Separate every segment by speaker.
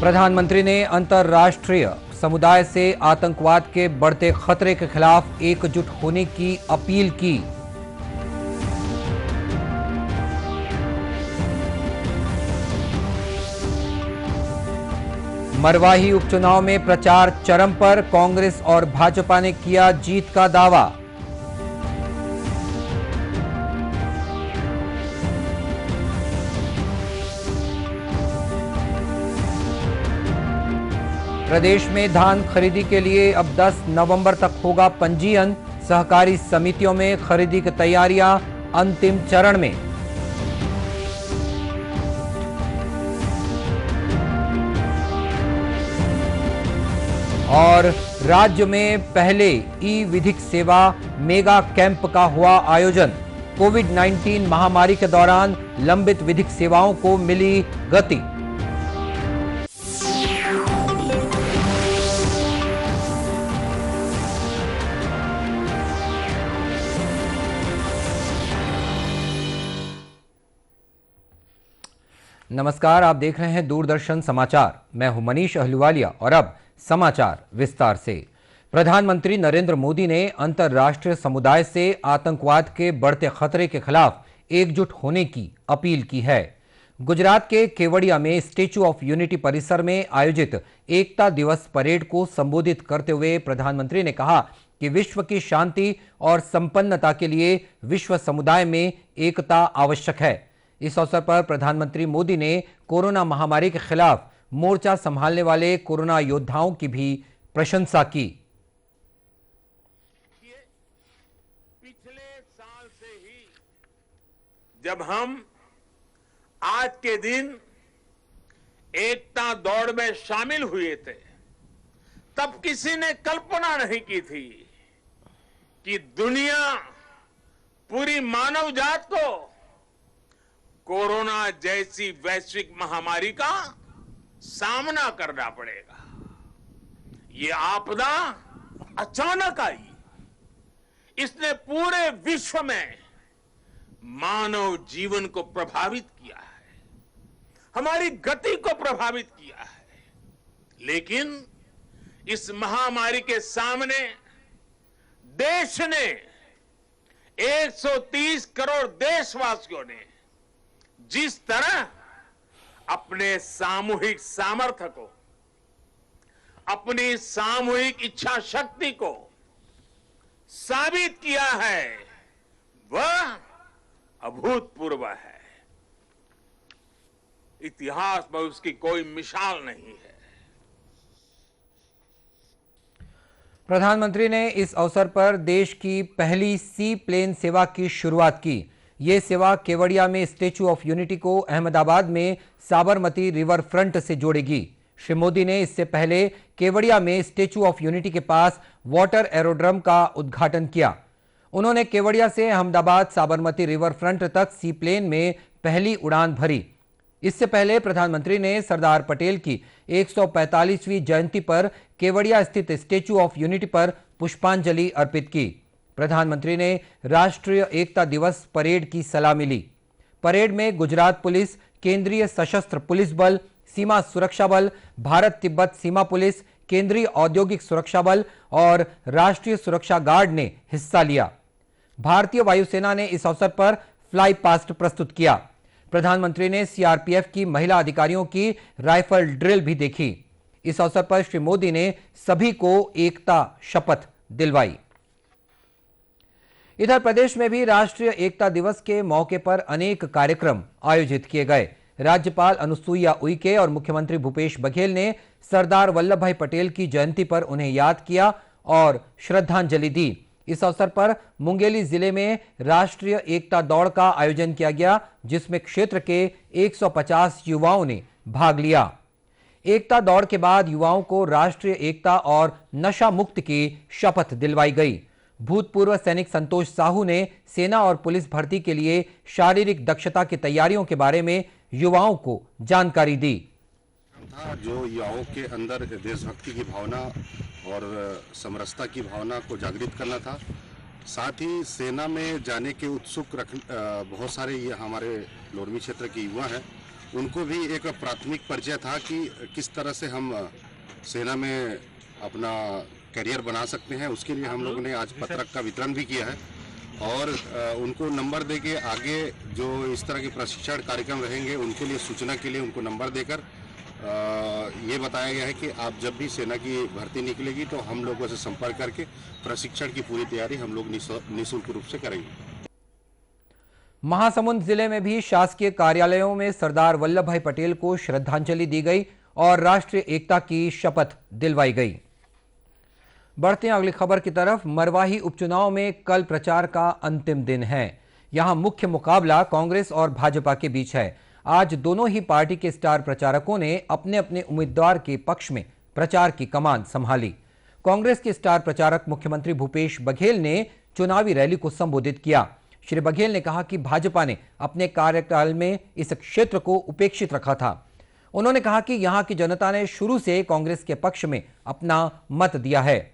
Speaker 1: प्रधानमंत्री ने अंतर्राष्ट्रीय समुदाय से आतंकवाद के बढ़ते खतरे के खिलाफ एकजुट होने की अपील की। मरवाही उपचुनाव में प्रचार चरम पर, कांग्रेस और भाजपा ने किया जीत का दावा। प्रदेश में धान खरीदी के लिए अब 10 नवंबर तक होगा पंजीयन। सहकारी समितियों में खरीदी की तैयारियां अंतिम चरण में। और राज्य में पहले ई विधिक सेवा मेगा कैंप का हुआ आयोजन। कोविड-19 महामारी के दौरान लंबित विधिक सेवाओं को मिली गति। नमस्कार, आप देख रहे हैं दूरदर्शन समाचार। मैं हूं मनीष अहलूवालिया और अब समाचार विस्तार से। प्रधानमंत्री नरेंद्र मोदी ने अंतर्राष्ट्रीय समुदाय से आतंकवाद के बढ़ते खतरे के खिलाफ एकजुट होने की अपील की है। गुजरात के केवड़िया में स्टैच्यू ऑफ यूनिटी परिसर में आयोजित एकता दिवस परेड को संबोधित करते हुए प्रधानमंत्री ने कहा कि विश्व की शांति और संपन्नता के लिए विश्व समुदाय में एकता आवश्यक है। इस अवसर पर प्रधानमंत्री मोदी ने कोरोना महामारी के खिलाफ मोर्चा संभालने वाले कोरोना योद्धाओं की भी प्रशंसा की।
Speaker 2: पिछले साल से ही जब हम आज के दिन एकता दौड़ में शामिल हुए थे, तब किसी ने कल्पना नहीं की थी कि दुनिया, पूरी मानव जात को कोरोना जैसी वैश्विक महामारी का सामना करना पड़ेगा। ये आपदा अचानक आई। इसने पूरे विश्व में मानव जीवन को प्रभावित किया है, हमारी गति को प्रभावित किया है। लेकिन इस महामारी के सामने देश ने, 130 करोड़ देशवासियों ने जिस तरह अपने सामूहिक सामर्थ्य को, अपनी सामूहिक इच्छा शक्ति को साबित किया है, वह अभूतपूर्व है। इतिहास में उसकी कोई मिसाल नहीं है।
Speaker 1: प्रधानमंत्री ने इस अवसर पर देश की पहली सी प्लेन सेवा की शुरुआत की। ये सेवा केवड़िया में स्टैच्यू ऑफ यूनिटी को अहमदाबाद में साबरमती रिवर फ्रंट से जोड़ेगी। श्री मोदी ने इससे पहले केवड़िया में स्टैच्यू ऑफ यूनिटी के पास वाटर एरोड्रम का उद्घाटन किया। उन्होंने केवड़िया से अहमदाबाद साबरमती रिवर फ्रंट तक सी प्लेन में पहली उड़ान भरी। इससे पहले प्रधानमंत्री ने सरदार पटेल की 145वीं जयंती पर केवड़िया स्थित स्टैच्यू ऑफ यूनिटी पर पुष्पांजलि अर्पित की। प्रधानमंत्री ने राष्ट्रीय एकता दिवस परेड की सलामी ली। परेड में गुजरात पुलिस, केंद्रीय सशस्त्र पुलिस बल, सीमा सुरक्षा बल, भारत तिब्बत सीमा पुलिस, केंद्रीय औद्योगिक सुरक्षा बल और राष्ट्रीय सुरक्षा गार्ड ने हिस्सा लिया। भारतीय वायुसेना ने इस अवसर पर फ्लाई पास्ट प्रस्तुत किया। प्रधानमंत्री ने सीआरपीएफ की महिला अधिकारियों की राइफल ड्रिल भी देखी। इस अवसर पर श्री मोदी ने सभी को एकता शपथ दिलवाई। इधर प्रदेश में भी राष्ट्रीय एकता दिवस के मौके पर अनेक कार्यक्रम आयोजित किए गए। राज्यपाल अनुसुईया उइके और मुख्यमंत्री भूपेश बघेल ने सरदार वल्लभ भाई पटेल की जयंती पर उन्हें याद किया और श्रद्धांजलि दी। इस अवसर पर मुंगेली जिले में राष्ट्रीय एकता दौड़ का आयोजन किया गया, जिसमें क्षेत्र के 150 युवाओं ने भाग लिया। एकता दौड़ के बाद युवाओं को राष्ट्रीय एकता और नशा मुक्त की शपथ दिलवाई गई। भूतपूर्व सैनिक संतोष साहू ने सेना और पुलिस भर्ती के लिए शारीरिक दक्षता की तैयारियों के बारे में युवाओं को जानकारी दी।
Speaker 3: जो युवाओं के अंदर देशभक्ति की भावना और समरसता की भावना को जागृत करना था। साथ ही सेना में जाने के उत्सुक बहुत सारे ये हमारे लोरमी क्षेत्र के युवा हैं, उनको भी एक प्राथमिक परिचय था कि किस तरह से हम सेना में अपना करियर बना सकते हैं। उसके लिए हम लोगों ने आज पत्रक का वितरण भी किया है और उनको नंबर देके आगे जो इस तरह के प्रशिक्षण कार्यक्रम रहेंगे उनके लिए सूचना के लिए उनको नंबर देकर ये बताया गया है कि आप जब भी सेना की भर्ती निकलेगी तो हम लोगों से संपर्क करके प्रशिक्षण की पूरी तैयारी हम लोग निःशुल्क रूप से करेंगे।
Speaker 1: महासमुंद जिले में भी शासकीय कार्यालयों में सरदार वल्लभ भाई पटेल को श्रद्धांजलि दी गई और राष्ट्रीय एकता की शपथ दिलवाई गई। बढ़ते हैं अगली खबर की तरफ। मरवाही उपचुनाव में कल प्रचार का अंतिम दिन है। यहां मुख्य मुकाबला कांग्रेस और भाजपा के बीच है। आज दोनों ही पार्टी के स्टार प्रचारकों ने अपने अपने उम्मीदवार के पक्ष में प्रचार की कमान संभाली। कांग्रेस के स्टार प्रचारक मुख्यमंत्री भूपेश बघेल ने चुनावी रैली को संबोधित किया। श्री बघेल ने कहा कि भाजपा ने अपने कार्यकाल में इस क्षेत्र को उपेक्षित रखा था। उन्होंने कहा कि यहां की जनता ने शुरू से कांग्रेस के पक्ष में अपना मत दिया है।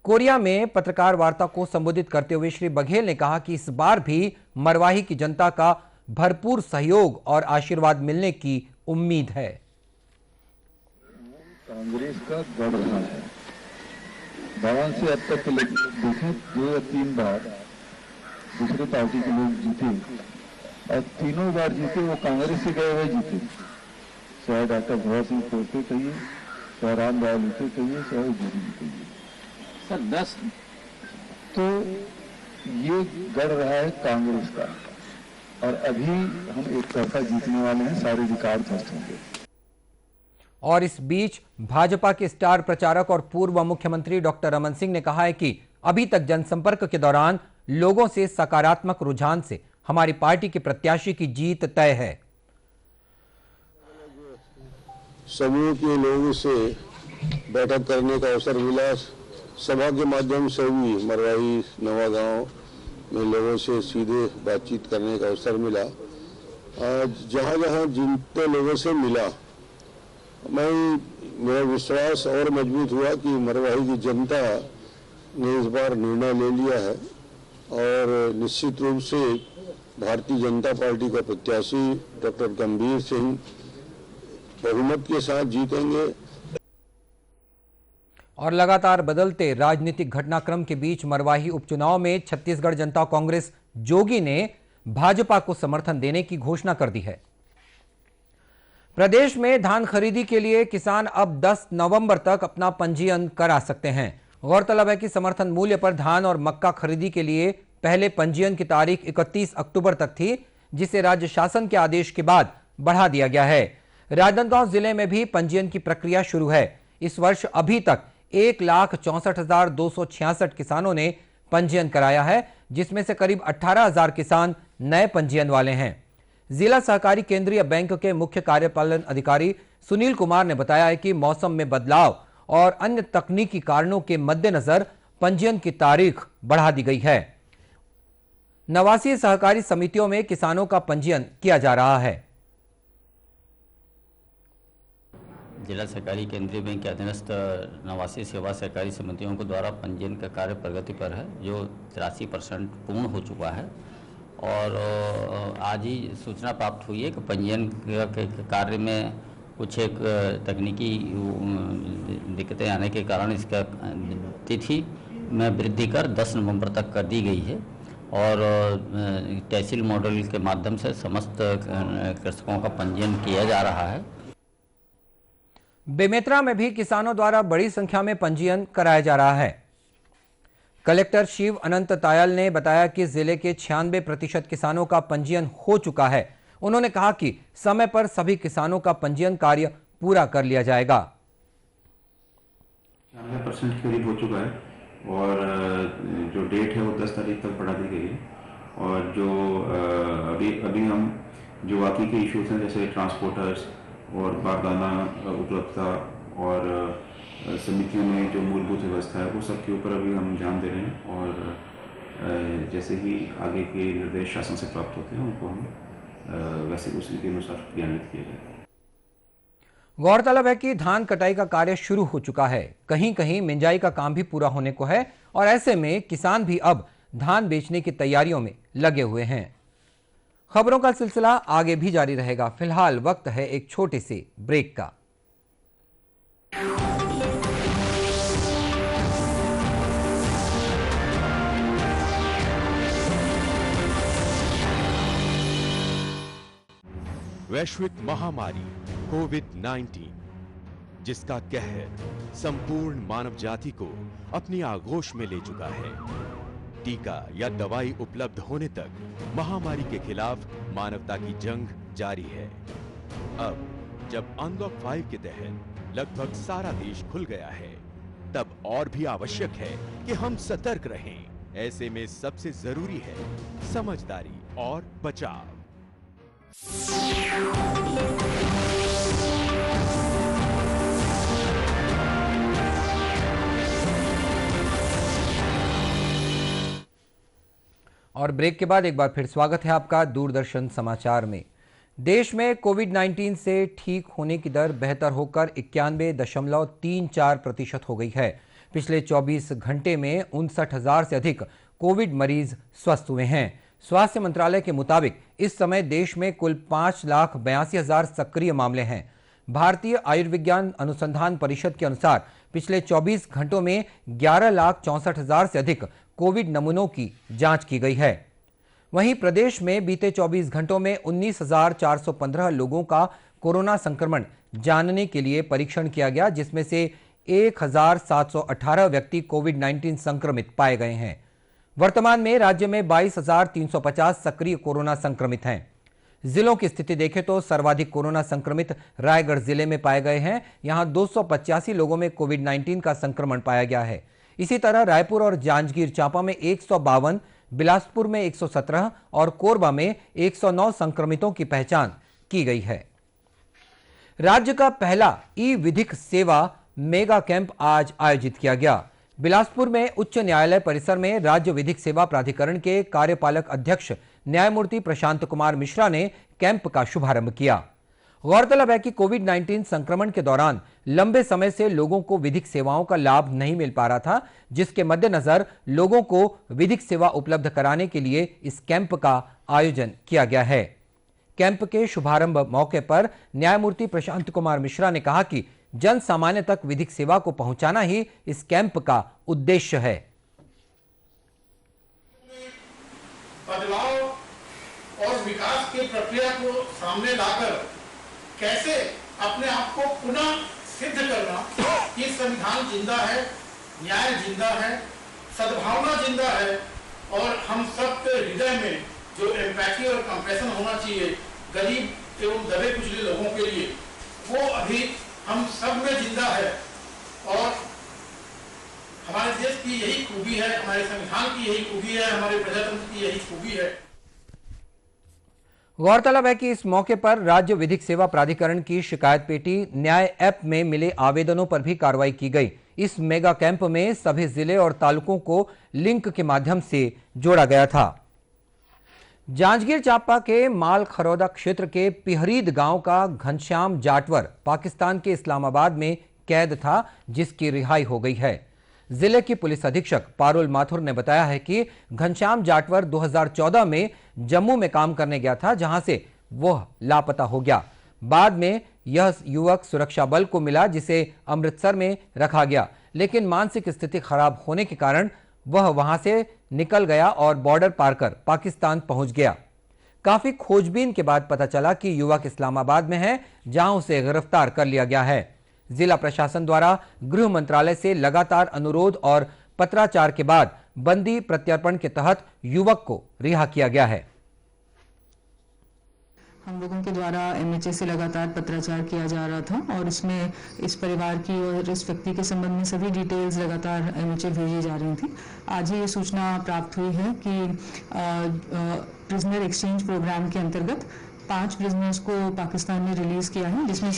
Speaker 1: कोरिया में पत्रकार वार्ता को संबोधित करते हुए श्री बघेल ने कहा कि इस बार भी मरवाही की जनता का भरपूर सहयोग और आशीर्वाद मिलने की उम्मीद है।
Speaker 4: कांग्रेस का गढ़ रहा है। बावन से अब तक देखें 2 या 3 बार दूसरे पार्टी के लोग जीते और तीनों बार जीते वो कांग्रेस से गए हुए जीते। चाहे डॉक्टर भगत सिंह कोलते कहिए, चाहे राम दयालुते कहिए, चाहे जोगी जी कहिए। सर 10 तो ये गढ़ रहा है कांग्रेस का और अभी हम एक तरफा जीतने वाले हैं, सारे रिकॉर्ड ध्वस्त होंगे।
Speaker 1: और इस बीच भाजपा के स्टार प्रचारक और पूर्व मुख्यमंत्री डॉक्टर रमन सिंह ने कहा है कि अभी तक जनसंपर्क के दौरान लोगों से सकारात्मक रुझान से हमारी पार्टी के प्रत्याशी की जीत तय है।
Speaker 5: समूह के लोगों से बैठक करने का अवसर मिला। सभा के माध्यम से भी मरवाही नवागांव में लोगों से सीधे बातचीत करने का अवसर मिला। आज जहाँ जहाँ जितने लोगों से मिला मेरा विश्वास और मजबूत हुआ कि मरवाही की जनता ने इस बार निर्णय ले लिया है और निश्चित रूप से भारतीय जनता पार्टी का प्रत्याशी डॉक्टर गंभीर सिंह बहुमत के साथ जीतेंगे।
Speaker 1: और लगातार बदलते राजनीतिक घटनाक्रम के बीच मरवाही उपचुनाव में छत्तीसगढ़ जनता कांग्रेस जोगी ने भाजपा को समर्थन देने की घोषणा कर दी है। प्रदेश में धान खरीदी के लिए किसान अब 10 नवंबर तक अपना पंजीयन करा सकते हैं। गौरतलब है कि समर्थन मूल्य पर धान और मक्का खरीदी के लिए पहले पंजीयन की तारीख 31 अक्टूबर तक थी, जिसे राज्य शासन के आदेश के बाद बढ़ा दिया गया है। राजनांदगांव जिले में भी पंजीयन की प्रक्रिया शुरू है। इस वर्ष अभी तक 1,64,266 किसानों ने पंजीयन कराया है, जिसमें से करीब 18,000 किसान नए पंजीयन वाले हैं। जिला सहकारी केंद्रीय बैंक के मुख्य कार्यपालन अधिकारी सुनील कुमार ने बताया है कि मौसम में बदलाव और अन्य तकनीकी कारणों के मद्देनजर पंजीयन की तारीख बढ़ा दी गई है। नवासी सहकारी समितियों में किसानों का पंजीयन किया जा रहा है।
Speaker 6: जिला सहकारी केंद्रीय बैंक के अधीनस्थ 89 सेवा सहकारी समितियों के द्वारा पंजीयन का कार्य प्रगति पर है, जो 83% पूर्ण हो चुका है। और आज ही सूचना प्राप्त हुई है कि पंजीयन के कार्य में कुछ एक तकनीकी दिक्कतें आने के कारण इसका तिथि में वृद्धि कर 10 नवंबर तक कर दी गई है और तहसील मॉडल के माध्यम से समस्त कृषकों का पंजीयन किया जा रहा है।
Speaker 1: बेमेतरा में भी किसानों द्वारा बड़ी संख्या में पंजीयन कराया जा रहा है। कलेक्टर शिव अनंत तायल ने बताया कि जिले के 96% किसानों का पंजीयन हो चुका है। उन्होंने कहा कि समय पर सभी किसानों का पंजीयन कार्य पूरा कर लिया जाएगा।
Speaker 7: 96% करीब हो चुका है और जो डेट है वो 10 तारीख तक बढ़ा दी गई है। और जो अभी हम जो बाकी के इश्यूज हैं, जैसे ट्रांसपोर्टर्स और बारदाना उपलब्धता और समितियों में जो मूलभूत व्यवस्था है, वो सब के ऊपर अभी हम ध्यान दे रहे हैं और जैसे ही आगे के निर्देश शासन से प्राप्त होते हैं उनको हम वैसे उसी के अनुसार क्रियान्वित किए जाएंगे।
Speaker 1: गौरतलब है कि धान कटाई का कार्य शुरू हो चुका है। कहीं कहीं मिंजाई का काम भी पूरा होने को है और ऐसे में किसान भी अब धान बेचने की तैयारियों में लगे हुए हैं। खबरों का सिलसिला आगे भी जारी रहेगा। फिलहाल वक्त है एक छोटे से ब्रेक का।
Speaker 8: वैश्विक महामारी कोविड-19 जिसका कहर संपूर्ण मानव जाति को अपनी आगोश में ले चुका है। टीका या दवाई उपलब्ध होने तक महामारी के खिलाफ मानवता की जंग जारी है। अब जब अनलॉक 5 के तहत लगभग सारा देश खुल गया है, तब और भी आवश्यक है कि हम सतर्क रहें। ऐसे में सबसे जरूरी है समझदारी और बचाव।
Speaker 1: और ब्रेक के बाद एक बार फिर स्वागत है आपका दूरदर्शन समाचार में। देश में कोविड-19 से ठीक होने की दर बेहतर होकर 91.34% हो गई है। पिछले 24 घंटे में 59,000 से अधिक कोविड मरीज स्वस्थ हुए हैं। स्वास्थ्य मंत्रालय के मुताबिक इस समय देश में कुल 5,82,000 सक्रिय मामले हैं। भारतीय आयुर्विज्ञान अनुसंधान परिषद के अनुसार पिछले 24 घंटों में 11,64,000 से अधिक कोविड नमूनों की जांच की गई है। वहीं प्रदेश में बीते 24 घंटों में 19,415 लोगों का कोरोना संक्रमण जानने के लिए परीक्षण किया गया, जिसमें से 1,718 व्यक्ति कोविड-19 संक्रमित पाए गए हैं। वर्तमान में राज्य में 22,350 सक्रिय कोरोना संक्रमित हैं। जिलों की स्थिति देखें तो सर्वाधिक कोरोना संक्रमित रायगढ़ जिले में पाए गए हैं। यहां 285 लोगों में कोविड-19 का संक्रमण पाया गया है। इसी तरह रायपुर और जांजगीर चांपा में 152, बिलासपुर में 117 और कोरबा में 109 संक्रमितों की पहचान की गई है। राज्य का पहला ई-विधिक सेवा मेगा कैंप आज आयोजित किया गया। बिलासपुर में उच्च न्यायालय परिसर में राज्य विधिक सेवा प्राधिकरण के कार्यपालक अध्यक्ष न्यायमूर्ति प्रशांत कुमार मिश्रा ने कैंप का शुभारंभ किया। गौरतलब है कि कोविड-19 संक्रमण के दौरान लंबे समय से लोगों को विधिक सेवाओं का लाभ नहीं मिल पा रहा था, जिसके मद्देनजर लोगों को विधिक सेवा उपलब्ध कराने के लिए इस कैंप का आयोजन किया गया है। कैंप के शुभारंभ मौके पर न्यायमूर्ति प्रशांत कुमार मिश्रा ने कहा कि जन सामान्य तक विधिक सेवा को पहुंचाना ही इस कैंप का उद्देश्य है।
Speaker 9: बदलाव और विकास की प्रक्रिया को सामने लाकर कैसे अपने आप को पुनः सिद्ध करना कि संविधान जिंदा है, न्याय जिंदा है, सद्भावना जिंदा है और हम सबके हृदय में जो एम्पैथी और कंपैशन होना चाहिए गरीब एवं दबे कुचले लोगों के लिए, वो अभी हम सब में जिंदा है। और हमारे देश की यही खूबी है, हमारे संविधान की यही खूबी है, हमारे प्रजातंत्र की यही खूबी है।
Speaker 1: गौरतलब है कि इस मौके पर राज्य विधिक सेवा प्राधिकरण की शिकायत पेटी न्याय ऐप में मिले आवेदनों पर भी कार्रवाई की गई। इस मेगा कैंप में सभी जिले और तालुकों को लिंक के माध्यम से जोड़ा गया था। जांजगीर चांपा के माल खरौदा क्षेत्र के पिहरीद गांव का घनश्याम जाटवर पाकिस्तान के इस्लामाबाद में कैद था, जिसकी रिहाई हो गई है। जिले की पुलिस अधीक्षक पारुल माथुर ने बताया है कि घनश्याम जाटवर 2014 में जम्मू में काम करने गया था, जहां से वह लापता हो गया। बाद में यह युवक सुरक्षा बल को मिला, जिसे अमृतसर में रखा गया, लेकिन मानसिक स्थिति खराब होने के कारण वह वहां से निकल गया और बॉर्डर पार कर पाकिस्तान पहुंच गया। काफी खोजबीन के बाद पता चला कि युवक इस्लामाबाद में है, जहां उसे गिरफ्तार कर लिया गया है। जिला प्रशासन द्वारा गृह मंत्रालय से लगातार अनुरोध और पत्राचार के बाद बंदी प्रत्यर्पण के तहत युवक को रिहा किया गया है।
Speaker 10: हम लोगों के द्वारा एमएचए से लगातार पत्राचार किया जा रहा था और इसमें इस परिवार की और इस व्यक्ति के संबंध में सभी डिटेल्स लगातार एमएचए भेजी जा रही थी। आज ही ये सूचना प्राप्त हुई है कि प्रिजनर एक्सचेंज प्रोग्राम के अंतर्गत 5 प्रिजनर्स को पाकिस्तान ने रिलीज किया है, जिसमें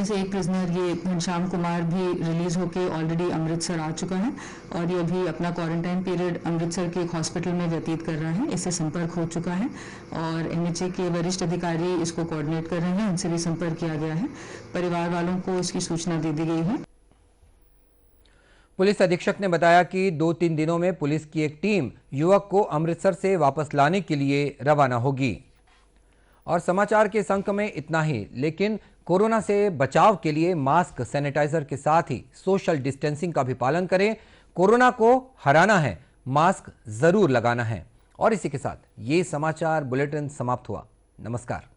Speaker 10: से एक प्रिजनर ये घनश्याम कुमार भी रिलीज होकर ऑलरेडी अमृतसर आ चुका है और ये अभी अपना क्वारंटाइन पीरियड अमृतसर के एक हॉस्पिटल में व्यतीत कर रहा है। इससे संपर्क हो चुका है और एमएचए के वरिष्ठ अधिकारी इसको कोऑर्डिनेट कर रहे हैं, उनसे भी संपर्क किया गया है। परिवार वालों को इसकी सूचना दे दी गई है।
Speaker 1: पुलिस अधीक्षक ने बताया कि 2-3 दिनों में पुलिस की एक टीम युवक को अमृतसर से वापस लाने के लिए रवाना होगी। और समाचार के इस अंक में इतना ही, लेकिन कोरोना से बचाव के लिए मास्क, सैनिटाइजर के साथ ही सोशल डिस्टेंसिंग का भी पालन करें। कोरोना को हराना है, मास्क जरूर लगाना है। और इसी के साथ ये समाचार बुलेटिन समाप्त हुआ। नमस्कार।